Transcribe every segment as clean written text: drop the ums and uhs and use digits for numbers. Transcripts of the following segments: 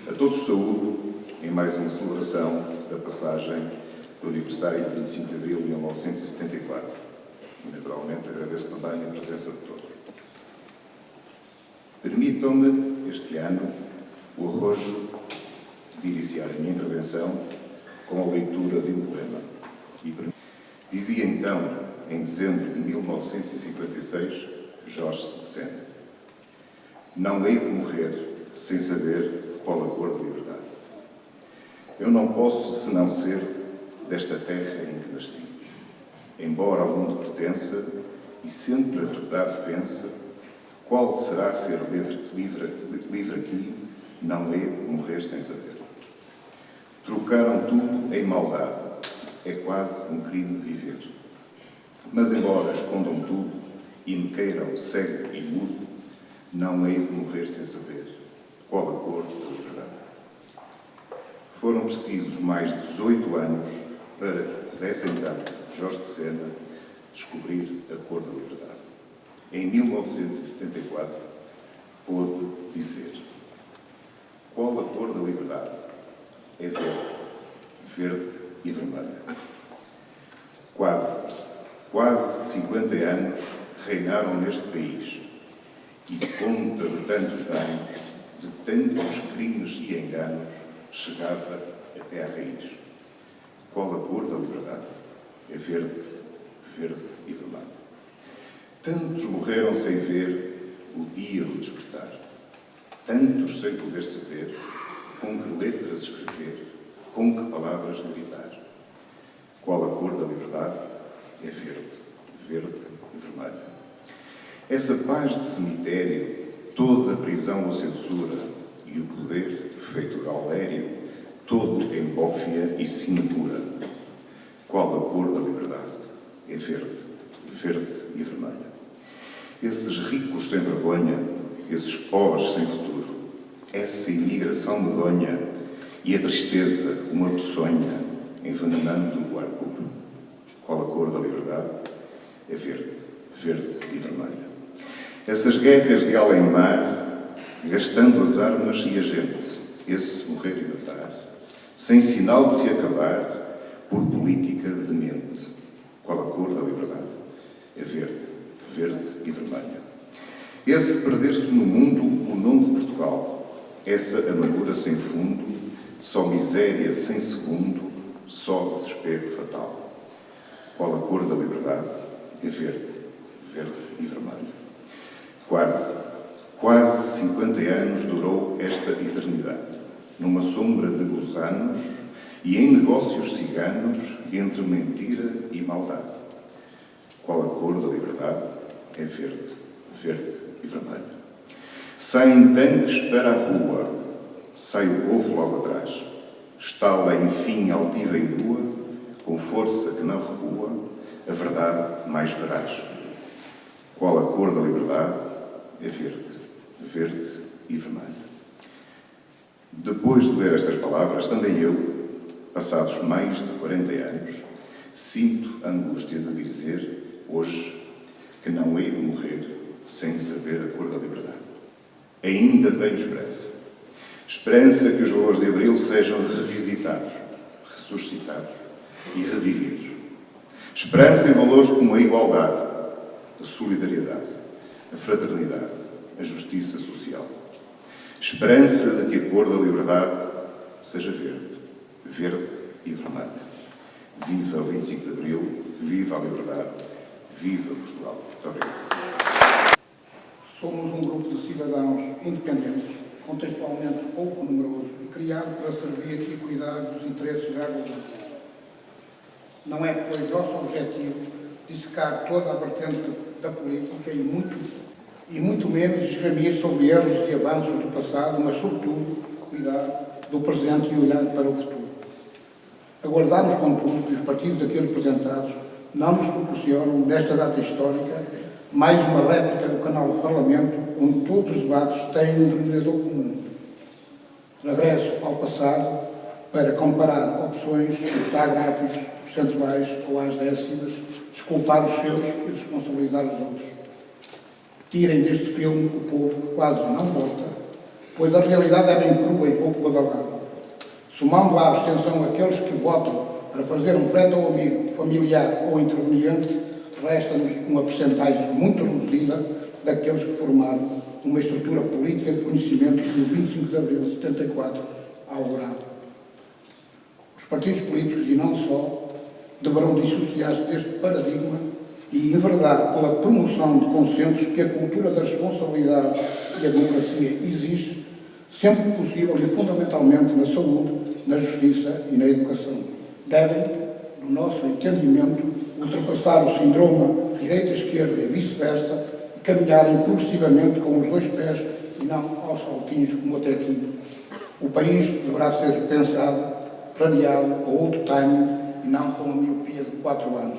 A todos saúdo em mais uma celebração da passagem do aniversário de 25 de abril de 1974. E, naturalmente, agradeço também a presença de todos. Permitam-me, este ano, o arrojo de iniciar a minha intervenção com a leitura de um poema. Dizia então, em dezembro de 1956, Jorge de Sena: não hei de morrer sem saber qual a cor da liberdade. Eu não posso senão ser desta terra em que nasci. Embora ao mundo pertença e sempre a verdade vença, qual será ser livre aqui, não hei de morrer sem saber. Trocaram tudo em maldade, é quase um crime viver. Mas embora escondam tudo e me queiram cego e mudo, não hei de morrer sem saber qual a cor da liberdade. Foram precisos mais de 18 anos para, desse então, Jorge de Sena, descobrir a cor da liberdade. Em 1974, pôde dizer: qual a cor da liberdade? É verde, verde e vermelha. Quase 50 anos reinaram neste país e conta de tantos danos, de tantos crimes e enganos, chegava até à raiz. Qual a cor da liberdade? É verde, verde e vermelho. Tantos morreram sem ver o dia do despertar. Tantos sem poder saber com que letras escrever, com que palavras gritar. Qual a cor da liberdade? É verde, verde e vermelho. Essa paz de cemitério, toda prisão ou censura, e o poder, feito galério, todo em bófia e sinecura. Qual a cor da liberdade? É verde, verde e vermelha. Esses ricos sem vergonha, esses pobres sem futuro, essa imigração medonha e a tristeza, uma peçonha, envenenando o ar puro. Qual a cor da liberdade? É verde, verde e vermelha. Essas guerras de além-mar, gastando as armas e a gente, esse morrer e matar, sem sinal de se acabar, por política demente. Qual a cor da liberdade? É verde, verde e vermelha. Esse perder-se no mundo o nome de Portugal, essa amargura sem fundo, só miséria sem segundo, só desespero fatal. Qual a cor da liberdade? É verde, verde e vermelho. Quase 50 anos durou esta eternidade, numa sombra de gusanos e em negócios ciganos, entre mentira e maldade. Qual a cor da liberdade? É verde, verde e vermelho. Saem tanques para a rua, sai o povo logo atrás. Estala, enfim, altiva e nua, com força que não recua, a verdade mais veraz. Qual a cor da liberdade? É verde, verde e vermelho. Depois de ler estas palavras, também eu, passados mais de 40 anos, sinto a angústia de dizer, hoje, que não hei de morrer sem saber a cor da liberdade. Ainda tenho esperança. Esperança que os valores de Abril sejam revisitados, ressuscitados e revividos. Esperança em valores como a igualdade, a solidariedade, a fraternidade, a justiça social. Esperança de que a cor da liberdade seja verde, verde e vermelha. Viva o 25 de Abril, viva a liberdade, viva Portugal. Muito obrigado. Somos um grupo de cidadãos independentes, contextualmente pouco numeroso e criado para servir e cuidar dos interesses da agricultura. Não é, pois, nosso objetivo dissecar toda a vertente da política e muito menos esgramir sobre erros e avanços do passado, mas, sobretudo, cuidar do presente e olhar para o futuro. Aguardamos, contudo, que os partidos aqui representados não nos proporcionam, nesta data histórica, mais uma réplica do canal do Parlamento, onde todos os debates têm um denominador comum. Regresso ao passado para comparar opções, mostrar gráficos, percentuais ou às décimas, desculpar os seus e responsabilizar os outros. Tirem deste filme, o povo quase não vota, pois a realidade é bem crua e pouco badalada. Somando à abstenção aqueles que votam para fazer um frete ao amigo, familiar ou interveniente, resta-nos uma percentagem muito reduzida daqueles que formaram uma estrutura política de conhecimento do 25 de abril de 74 ao grau. Os partidos políticos, e não só, deverão dissociar-se deste paradigma e enverdar pela promoção de consensos que a cultura da responsabilidade e a democracia exige, sempre que possível e fundamentalmente na saúde, na justiça e na educação. Devem, no nosso entendimento, ultrapassar o síndrome direita-esquerda e vice-versa e caminharem progressivamente com os dois pés e não aos saltinhos como até aqui. O país deverá ser pensado, planeado a outro timing e não com a miopia de 4 anos.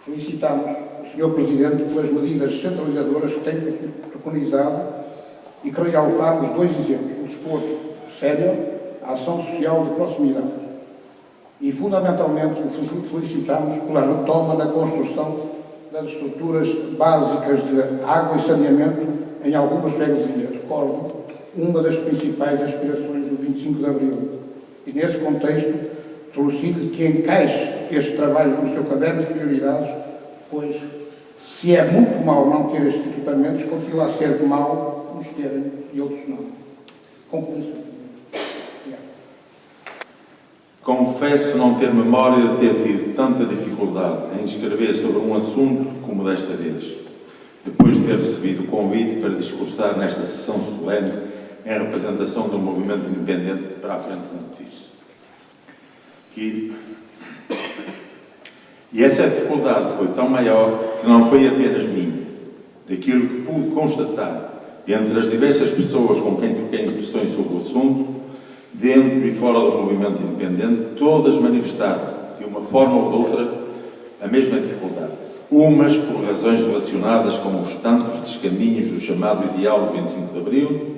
Felicitamos o Sr. Presidente pelas medidas centralizadoras que tem preconizado e que realçamos 2 exemplos: o desporto sénior, a ação social de proximidade. E, fundamentalmente, o felicitamos pela retoma na construção das estruturas básicas de água e saneamento em algumas freguesias. Recordo uma das principais aspirações do 25 de Abril. E, nesse contexto, solicito que encaixe este trabalho no seu caderno de prioridades, pois, se é muito mau não ter estes equipamentos, continua a ser mau uns terem e outros não. Concluo. Confesso não ter memória de ter tido tanta dificuldade em escrever sobre um assunto como desta vez, depois de ter recebido o convite para discursar nesta sessão solene em representação do movimento independente para a Frente de Santo Tirso. E essa dificuldade foi tão maior que não foi apenas minha. Daquilo que pude constatar entre as diversas pessoas com quem troquei impressões sobre o assunto, dentro e fora do movimento independente, todas manifestaram, de uma forma ou de outra, a mesma dificuldade. Umas por razões relacionadas com os tantos descaminhos do chamado ideal do 25 de Abril,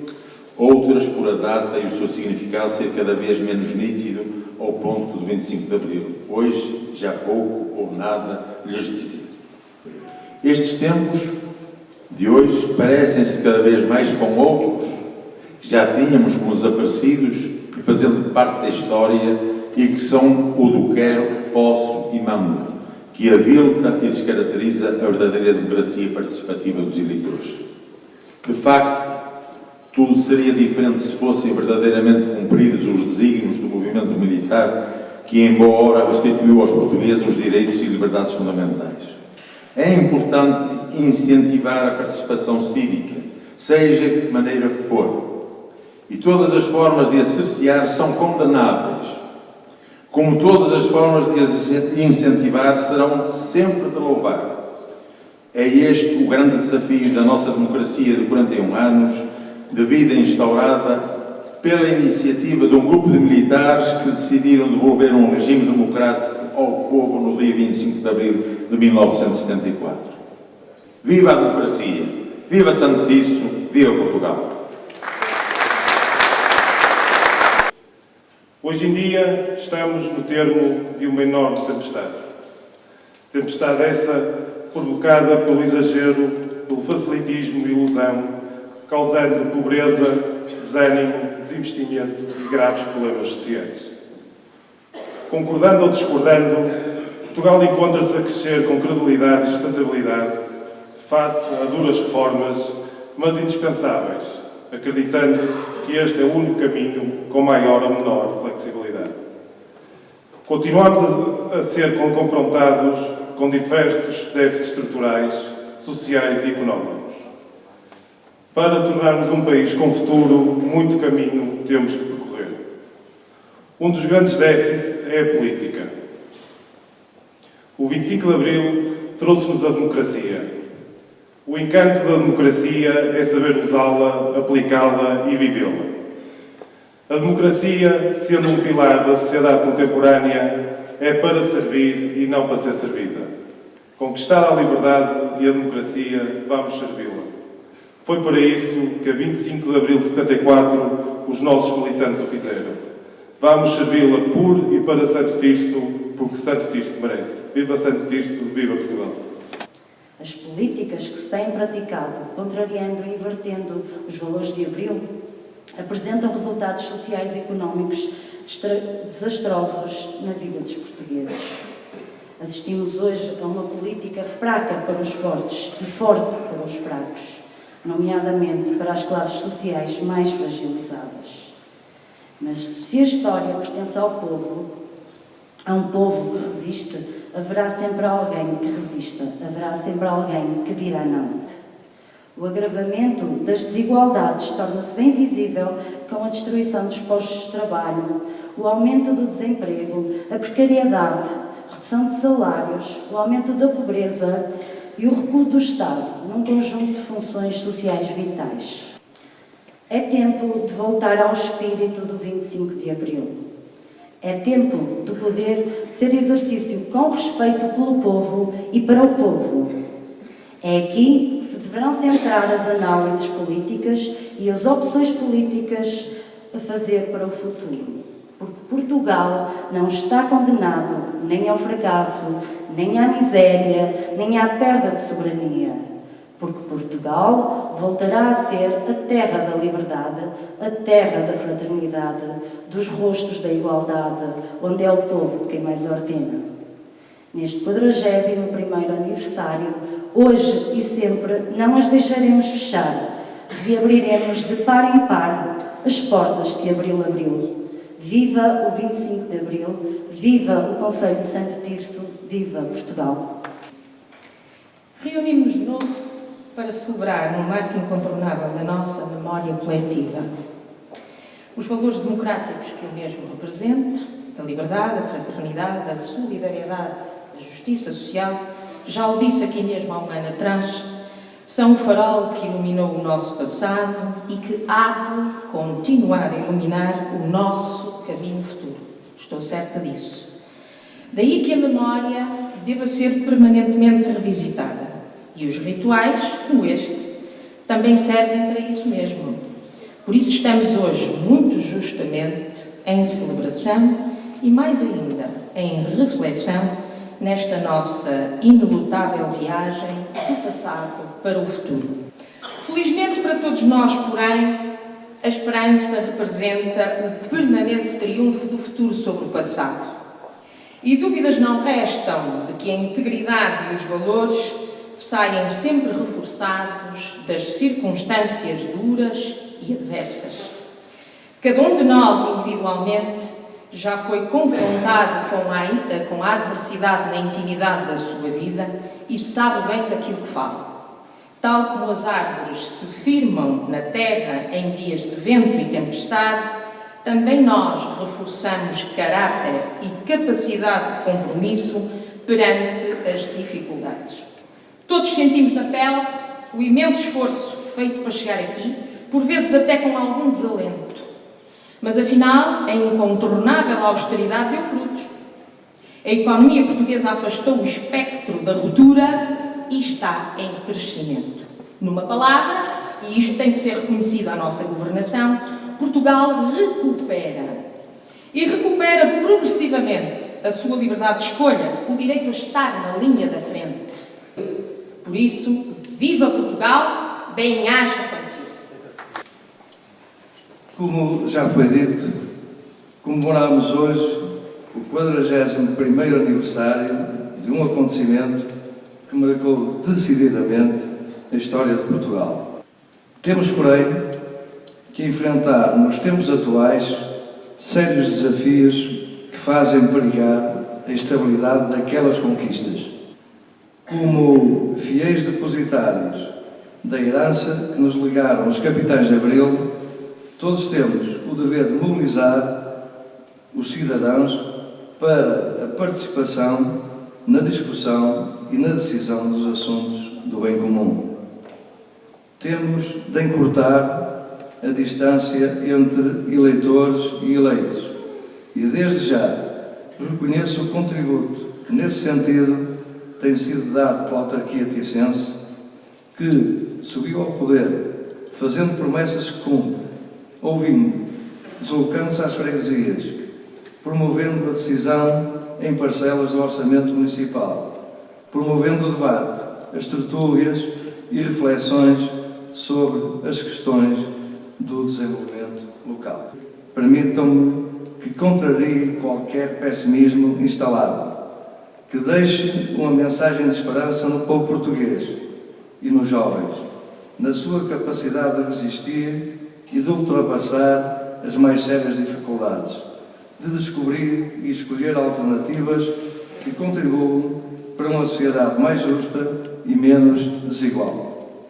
outras por a data e o seu significado ser cada vez menos nítido ao ponto do 25 de Abril, pois já pouco ou nada lhes dizia. Estes tempos de hoje parecem-se cada vez mais com outros que já tínhamos como desaparecidos e fazendo parte da história e que são o do quero, posso e mando, que avilta e descaracteriza a verdadeira democracia participativa dos eleitores. De facto, tudo seria diferente se fossem verdadeiramente cumpridos os desígnios do movimento militar que, em boa hora, restituiu aos portugueses os direitos e liberdades fundamentais. É importante incentivar a participação cívica, seja de que maneira for, e todas as formas de a cercear são condenáveis, como todas as formas de as incentivar serão sempre de louvar. É este o grande desafio da nossa democracia de 41 anos, de vida instaurada pela iniciativa de um grupo de militares que decidiram devolver um regime democrático ao povo no dia 25 de abril de 1974. Viva a democracia! Viva Santo Tirso! Viva Portugal! Hoje em dia estamos no termo de uma enorme tempestade. Tempestade essa provocada pelo exagero, pelo facilitismo e ilusão, causando pobreza, desânimo, desinvestimento e graves problemas sociais. Concordando ou discordando, Portugal encontra-se a crescer com credibilidade e sustentabilidade face a duras reformas, mas indispensáveis, acreditando que este é o único caminho com maior ou menor flexibilidade. Continuamos a ser confrontados com diversos déficits estruturais, sociais e económicos. Para tornarmos um país com futuro, muito caminho temos que percorrer. Um dos grandes déficits é a política. O 25 de Abril trouxe-nos a democracia. O encanto da democracia é saber usá-la, aplicá-la e vivê-la. A democracia, sendo um pilar da sociedade contemporânea, é para servir e não para ser servida. Conquistar a liberdade e a democracia, vamos servi-la. Foi para isso que, a 25 de abril de 74, os nossos militantes o fizeram. Vamos servi-la por e para Santo Tirso, porque Santo Tirso merece. Viva Santo Tirso, viva Portugal! As políticas que se têm praticado, contrariando e invertendo os valores de abril, apresentam resultados sociais e económicos desastrosos na vida dos portugueses. Assistimos hoje a uma política fraca para os fortes e forte para os fracos, nomeadamente para as classes sociais mais fragilizadas. Mas se a história pertence ao povo, a um povo que resiste, haverá sempre alguém que resista, haverá sempre alguém que dirá não. O agravamento das desigualdades torna-se bem visível com a destruição dos postos de trabalho, o aumento do desemprego, a precariedade, a redução de salários, o aumento da pobreza e o recuo do Estado num conjunto de funções sociais vitais. É tempo de voltar ao espírito do 25 de Abril. É tempo do poder ser exercício com respeito pelo povo e para o povo. É aqui que se deverão centrar as análises políticas e as opções políticas a fazer para o futuro. Porque Portugal não está condenado nem ao fracasso, nem à miséria, nem à perda de soberania. Porque Portugal voltará a ser a terra da liberdade, a terra da fraternidade, dos rostos da igualdade, onde é o povo quem mais ordena. Neste 41º aniversário, hoje e sempre, não as deixaremos fechar. Reabriremos de par em par as portas que Abril abriu. Viva o 25 de Abril, viva o Conselho de Santo Tirso, viva Portugal. Reunimos de novo para celebrar um marco incontornável da nossa memória coletiva. Os valores democráticos que o mesmo representa, a liberdade, a fraternidade, a solidariedade, a justiça social, já o disse aqui mesmo há um ano atrás, são o farol que iluminou o nosso passado e que há de continuar a iluminar o nosso caminho futuro. Estou certa disso. Daí que a memória deva ser permanentemente revisitada. E os rituais, como este, também servem para isso mesmo. Por isso estamos hoje, muito justamente, em celebração e, mais ainda, em reflexão nesta nossa inelutável viagem do passado para o futuro. Felizmente para todos nós, porém, a esperança representa o permanente triunfo do futuro sobre o passado. E dúvidas não restam de que a integridade e os valores saem sempre reforçados das circunstâncias duras e adversas. Cada um de nós, individualmente, já foi confrontado com a adversidade na intimidade da sua vida e sabe bem daquilo que fala. Tal como as árvores se firmam na terra em dias de vento e tempestade, também nós reforçamos caráter e capacidade de compromisso perante as dificuldades. Todos sentimos na pele o imenso esforço feito para chegar aqui, por vezes até com algum desalento. Mas, afinal, a incontornável austeridade deu frutos. A economia portuguesa afastou o espectro da ruptura e está em crescimento. Numa palavra, e isto tem que ser reconhecido à nossa governação, Portugal recupera. E recupera progressivamente a sua liberdade de escolha, o direito a estar na linha da frente. Por isso, viva Portugal, bem-aja Santo Tirso. Como já foi dito, comemoramos hoje o 41º aniversário de um acontecimento que marcou decididamente a história de Portugal. Temos, porém, que enfrentar nos tempos atuais sérios desafios que fazem perigar a estabilidade daquelas conquistas. Como fiéis depositários da herança que nos legaram os capitães de Abril, todos temos o dever de mobilizar os cidadãos para a participação na discussão e na decisão dos assuntos do bem comum. Temos de encurtar a distância entre eleitores e eleitos e, desde já, reconheço o contributo que, nesse sentido, tem sido dado pela autarquia ticense, que subiu ao poder fazendo promessas que cumpre, ouvindo, deslocando-se às freguesias, promovendo a decisão em parcelas do orçamento municipal, promovendo o debate, as tertúlias e reflexões sobre as questões do desenvolvimento local. Permitam-me que contrarie qualquer pessimismo instalado, que deixe uma mensagem de esperança no povo português e nos jovens, na sua capacidade de resistir e de ultrapassar as mais sérias dificuldades, de descobrir e escolher alternativas que contribuam para uma sociedade mais justa e menos desigual.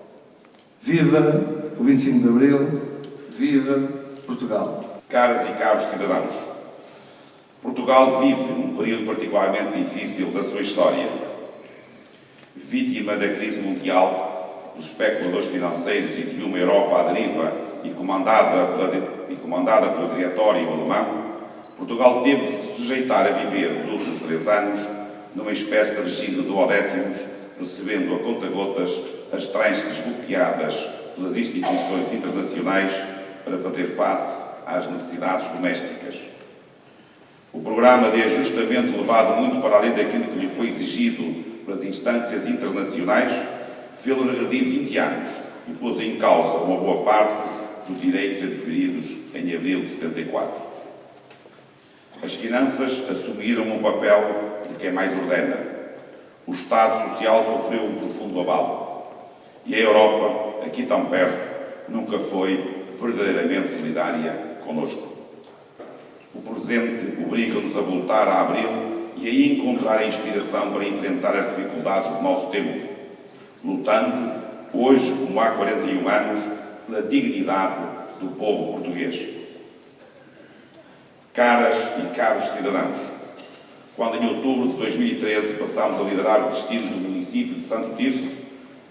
Viva o 25 de Abril, viva Portugal! Caras e caros cidadãos, Portugal vive um período particularmente difícil da sua história. Vítima da crise mundial, dos especuladores financeiros e de uma Europa à deriva e comandada pelo diretório alemão, Portugal teve de se sujeitar a viver os últimos 3 anos numa espécie de regime de duodécimos, recebendo a conta-gotas as tranches desbloqueadas pelas instituições internacionais para fazer face às necessidades domésticas. O programa de ajustamento, levado muito para além daquilo que lhe foi exigido pelas instâncias internacionais, fê-lo regredir 20 anos e pôs em causa uma boa parte dos direitos adquiridos em abril de 74. As finanças assumiram um papel de quem mais ordena. O Estado Social sofreu um profundo abalo. E a Europa, aqui tão perto, nunca foi verdadeiramente solidária conosco. O presente obriga-nos a voltar a abril e a encontrar a inspiração para enfrentar as dificuldades do nosso tempo, lutando, hoje como há 41 anos, pela dignidade do povo português. Caras e caros cidadãos, quando em outubro de 2013 passámos a liderar os destinos do município de Santo Tirso,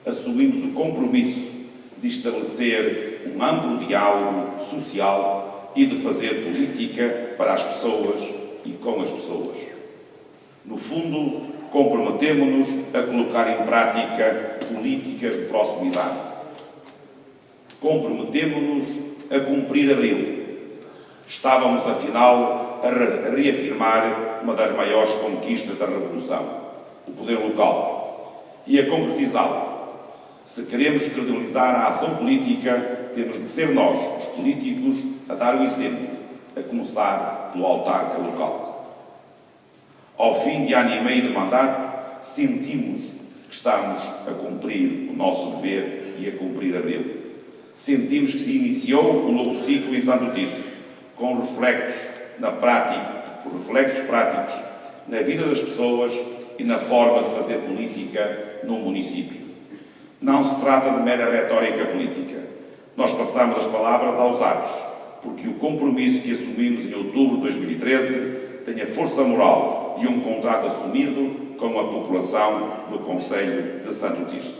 assumimos o compromisso de estabelecer um amplo diálogo social e de fazer política para as pessoas e com as pessoas. No fundo, comprometemo-nos a colocar em prática políticas de proximidade. Comprometemo-nos a cumprir abril. Estávamos, afinal, a reafirmar uma das maiores conquistas da Revolução, o poder local, e a concretizá-lo. Se queremos credibilizar a ação política, temos de ser nós, os políticos, a dar o exemplo, a começar pelo autarca local. Ao fim de ano e meio de mandato, sentimos que estamos a cumprir o nosso dever e a cumprir abril. Sentimos que se iniciou um novo ciclo em Santo Tirso, com reflexos práticos na vida das pessoas e na forma de fazer política no município. Não se trata de mera retórica política. Nós passamos das palavras aos atos, porque o compromisso que assumimos em outubro de 2013 tem a força moral e um contrato assumido com a população do concelho de Santo Tirso.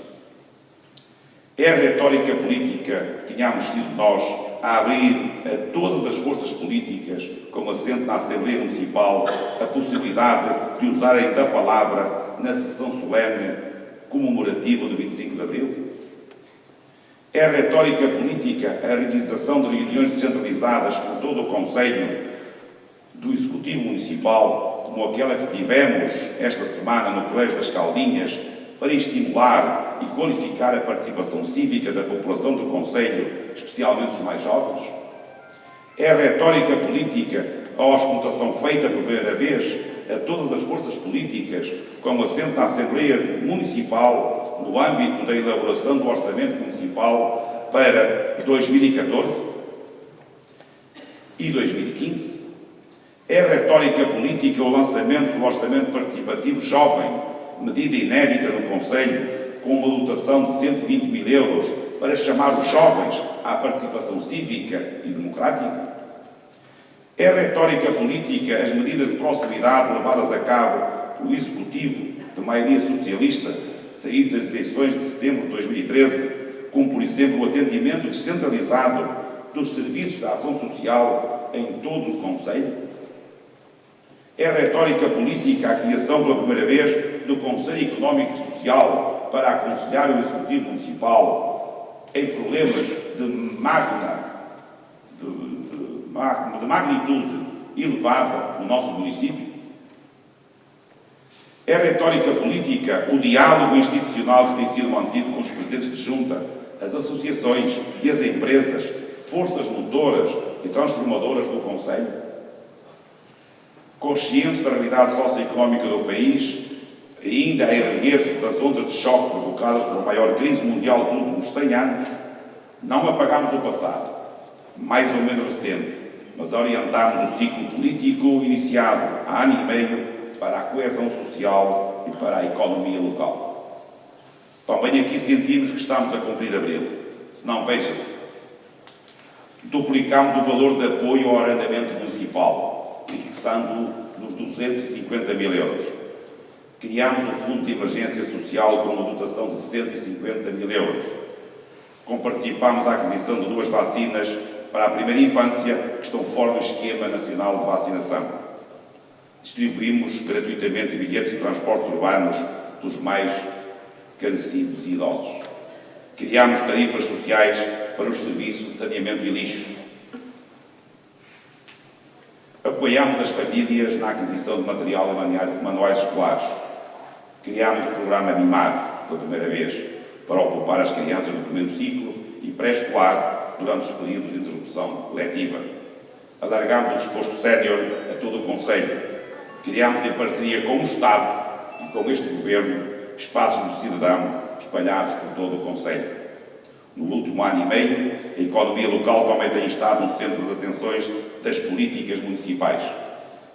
É a retórica política que tínhamos sido nós a abrir a todas as forças políticas, com assento na Assembleia Municipal, a possibilidade de usarem da palavra na sessão solene comemorativa do 25 de Abril? É a retórica política a realização de reuniões descentralizadas por todo o Conselho do Executivo Municipal, como aquela que tivemos esta semana no Colégio das Caldinhas, para estimular e qualificar a participação cívica da população do Conselho, especialmente os mais jovens? É a retórica política a auscultação feita por primeira vez a todas as forças políticas, com assento na Assembleia Municipal, no âmbito da elaboração do Orçamento Municipal para 2014 e 2015? É a retórica política o lançamento do Orçamento Participativo Jovem, medida inédita no Conselho, com uma dotação de 120 mil euros para chamar os jovens à participação cívica e democrática? É a retórica política as medidas de proximidade levadas a cabo pelo Executivo de maioria socialista, saído das eleições de setembro de 2013, como, por exemplo, o atendimento descentralizado dos serviços da ação social em todo o Conselho? É a retórica política a criação pela primeira vez do Conselho Económico e Social para aconselhar o Executivo Municipal em problemas de magnitude elevada no nosso município? É a retórica política o diálogo institucional que tem sido mantido com os presidentes de junta, as associações e as empresas, forças motoras e transformadoras do Conselho? Conscientes da realidade socioeconómica do país, ainda a erguer-se das ondas de choque provocadas pela maior crise mundial dos últimos 100 anos, não apagámos o passado, mais ou menos recente, mas orientámos o ciclo político iniciado há ano e meio para a coesão social e para a economia local. Também aqui sentimos que estamos a cumprir abril. Se não, veja-se. Duplicámos o valor de apoio ao arrendamento municipal, fixando-o nos 250 mil euros. Criámos o Fundo de Emergência Social com uma dotação de 150 mil euros. Comparticipámos a aquisição de 2 vacinas para a primeira infância que estão fora do Esquema Nacional de Vacinação. Distribuímos gratuitamente bilhetes de transportes urbanos dos mais carecidos e idosos. Criámos tarifas sociais para os serviços de saneamento e lixo. Apoiámos as famílias na aquisição de material e manuais escolares. Criámos o programa MIMAR, pela primeira vez, para ocupar as crianças do primeiro ciclo e pré-escolar durante os períodos de interrupção letiva. Alargámos o disposto sénior a todo o Conselho. Criámos em parceria com o Estado e com este Governo espaços do cidadão espalhados por todo o Conselho. No último ano e meio, a economia local também tem estado no centro das atenções das políticas municipais.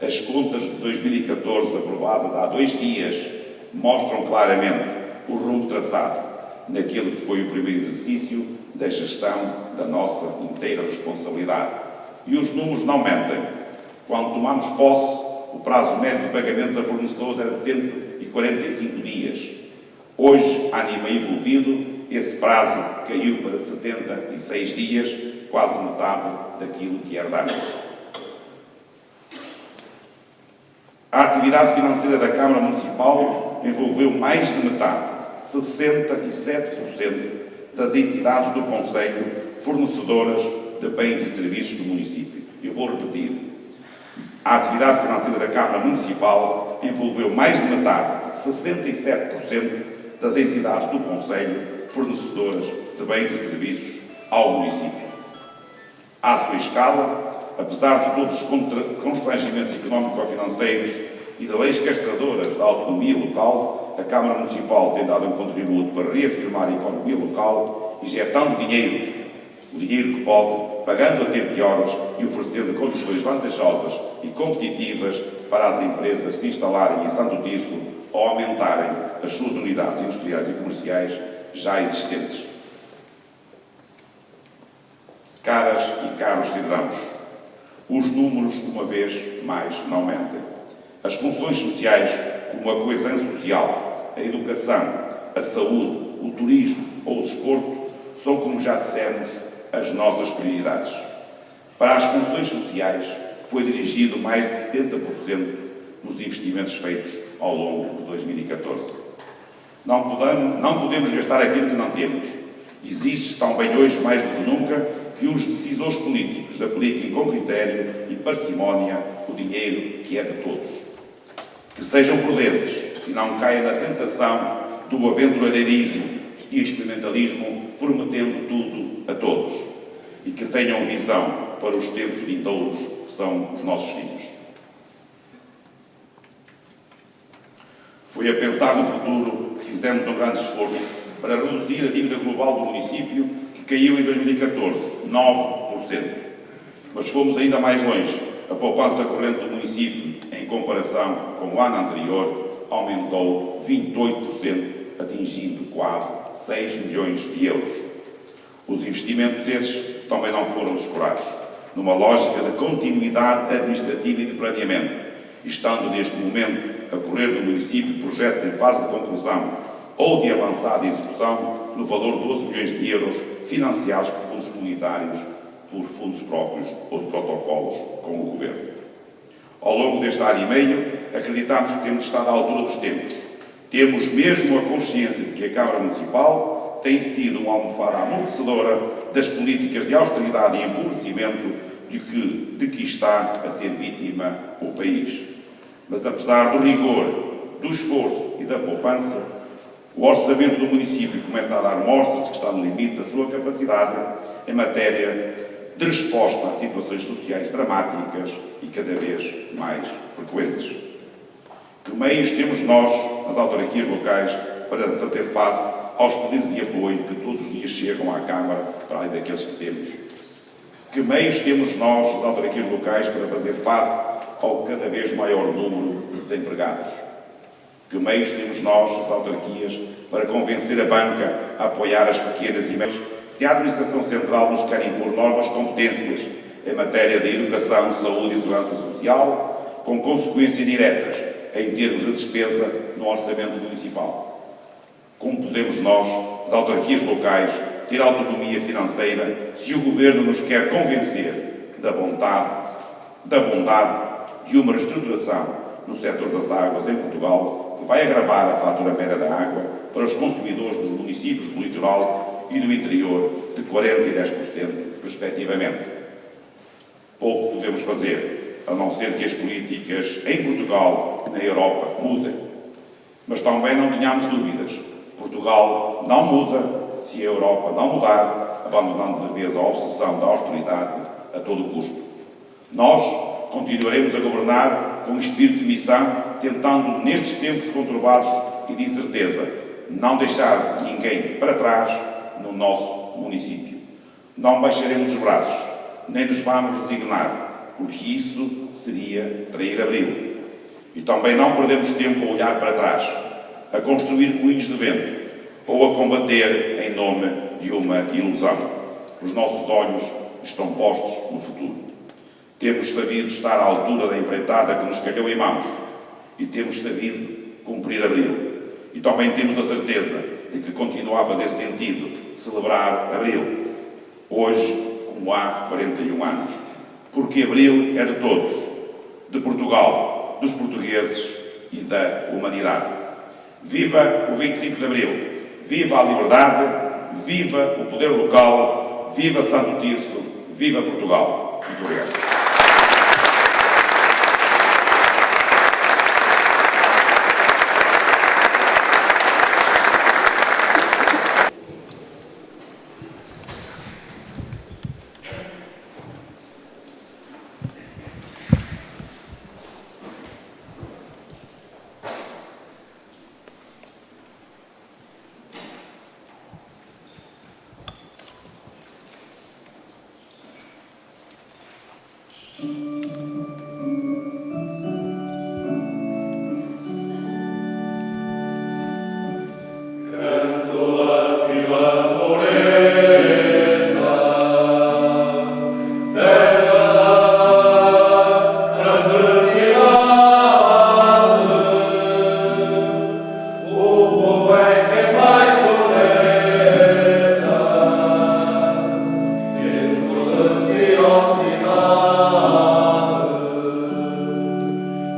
As contas de 2014, aprovadas há 2 dias, mostram claramente o rumo traçado naquele que foi o primeiro exercício da gestão da nossa inteira responsabilidade. E os números não mentem. Quando tomamos posse, o prazo médio de pagamentos a fornecedores era de 145 dias. Hoje, ano e meio envolvido, esse prazo caiu para 76 dias, quase metade daquilo que herdamos. A atividade financeira da Câmara Municipal envolveu mais de metade, 67%, das entidades do Conselho fornecedoras de bens e serviços do município. Eu vou repetir. A atividade financeira da Câmara Municipal envolveu mais de metade, 67%, das entidades do Conselho fornecedoras de bens e serviços ao município. À sua escala, apesar de todos os constrangimentos económico-financeiros e de leis castradoras da autonomia local, a Câmara Municipal tem dado um contributo para reafirmar a economia local, injetando dinheiro, o dinheiro que pode, pagando a tempo e horas e oferecendo condições vantajosas e competitivas para as empresas se instalarem em Santo Tirso ou aumentarem as suas unidades industriais e comerciais já existentes. Caras e caros cidadãos, os números, uma vez mais, não mentem. As funções sociais, como a coesão social, a educação, a saúde, o turismo ou o desporto, são, como já dissemos, as nossas prioridades. Para as funções sociais, foi dirigido mais de 70% dos investimentos feitos ao longo de 2014. Não podemos gastar aquilo que não temos. Exige também hoje, mais do que nunca, que os decisores políticos apliquem com critério e parcimónia o dinheiro que é de todos. Que sejam prudentes e não caiam na tentação do aventureirismo e experimentalismo, prometendo tudo a todos. E que tenham visão para os tempos vindouros, que são os nossos filhos. Foi a pensar no futuro que fizemos um grande esforço para reduzir a dívida global do município, que caiu em 2014, 9%. Mas fomos ainda mais longe. A poupança corrente do município, em comparação com o ano anterior, aumentou 28%, atingindo quase 6 milhões de euros. Os investimentos esses também não foram descurados, numa lógica de continuidade administrativa e de planeamento, estando neste momento a correr no município projetos em fase de conclusão ou de avançada execução no valor de 12 milhões de euros financiados por fundos comunitários, por fundos próprios ou de protocolos com o Governo. Ao longo deste ano e meio, acreditamos que temos estado à altura dos tempos. Temos mesmo a consciência de que a Câmara Municipal tem sido uma almofada amortecedora das políticas de austeridade e empobrecimento de que está a ser vítima o país. Mas apesar do rigor, do esforço e da poupança, o orçamento do município começa a dar mostras de que está no limite da sua capacidade em matéria de resposta a situações sociais dramáticas e cada vez mais frequentes. Que meios temos nós, as autarquias locais, para fazer face aos pedidos de apoio que todos os dias chegam à Câmara, para além daqueles que temos? Que meios temos nós, as autarquias locais, para fazer face ao cada vez maior número de desempregados? Que meios temos nós, as autarquias, para convencer a banca a apoiar as pequenas e médias? Se a Administração Central nos quer impor novas competências em matéria de educação, saúde e segurança social, com consequências diretas em termos de despesa no orçamento municipal. Como podemos nós, as autarquias locais, ter autonomia financeira se o Governo nos quer convencer da bondade de uma reestruturação no setor das águas em Portugal, que vai agravar a fatura média da água para os consumidores dos municípios do litoral e do interior de 40% e 10%, respectivamente? Pouco podemos fazer, a não ser que as políticas em Portugal e na Europa mudem. Mas também não tenhamos dúvidas. Portugal não muda se a Europa não mudar, abandonando de vez a obsessão da austeridade a todo custo. Nós continuaremos a governar com espírito de missão, tentando, nestes tempos conturbados e de incerteza, não deixar ninguém para trás no nosso município. Não baixaremos os braços, nem nos vamos resignar, porque isso seria trair Abril. E também não perdemos tempo a olhar para trás, a construir moinhos de vento, ou a combater em nome de uma ilusão. Os nossos olhos estão postos no futuro. Temos sabido estar à altura da empreitada que nos calhou em mãos e temos sabido cumprir Abril. E também temos a certeza de que continua a fazer sentido celebrar Abril, hoje como há 41 anos. Porque Abril é de todos, de Portugal, dos portugueses e da humanidade. Viva o 25 de Abril! Viva a liberdade, viva o poder local, viva Santo Tirso, viva Portugal. Muito obrigado.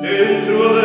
Dentro